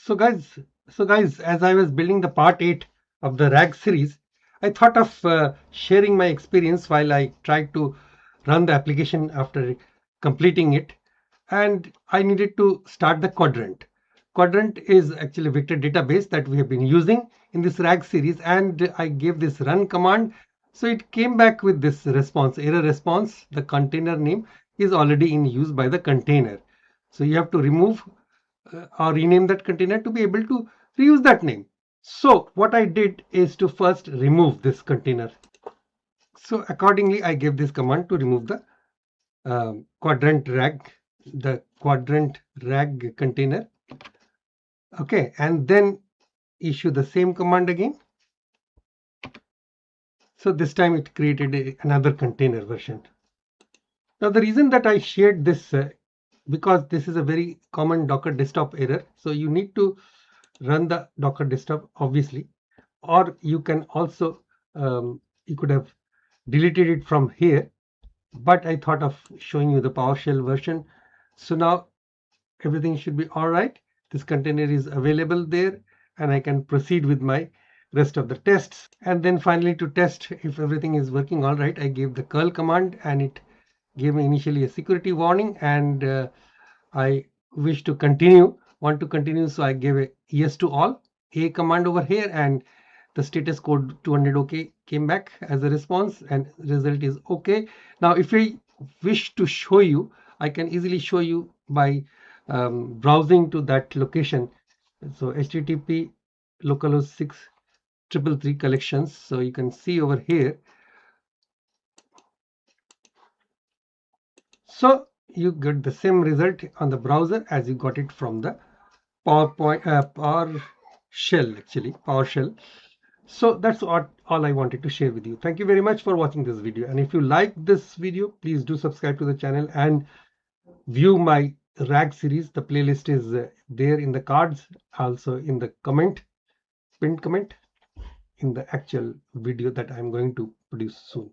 So guys, as I was building the part 8 of the RAG series, I thought of sharing my experience while I tried to run the application after completing it, and I needed to start the quadrant. Quadrant is actually a vector database that we have been using in this RAG series, and I gave this run command. So it came back with this response, error response. The container name is already in use by the container. So you have to remove or rename that container to be able to reuse that name. So what I did is to first remove this container. So accordingly, I gave this command to remove the quadrant-rag container. Okay, and then issue the same command again. So this time it created another container version. Now the reason that I shared this because this is a very common Docker desktop error. So you need to run the Docker desktop obviously, or you can also you could have deleted it from here, but I thought of showing you the PowerShell version. So now everything should be all right. This container is available there, and I can proceed with my rest of the tests. And then finally, to test if everything is working all right, I gave the curl command, and it gave me initially a security warning, and I wish to want to continue, so I gave a yes to all a command over here, and the status code 200 OK came back as a response, and result is OK. Now if I wish to show you, I can easily show you by browsing to that location. So http localhost 6333 collections. So you can see over here. So you get the same result on the browser as you got it from the PowerShell, actually PowerShell. So that's all I wanted to share with you. Thank you very much for watching this video. And if you like this video, please do subscribe to the channel and view my RAG series. The playlist is there in the cards, also in the pinned comment in the actual video that I'm going to produce soon.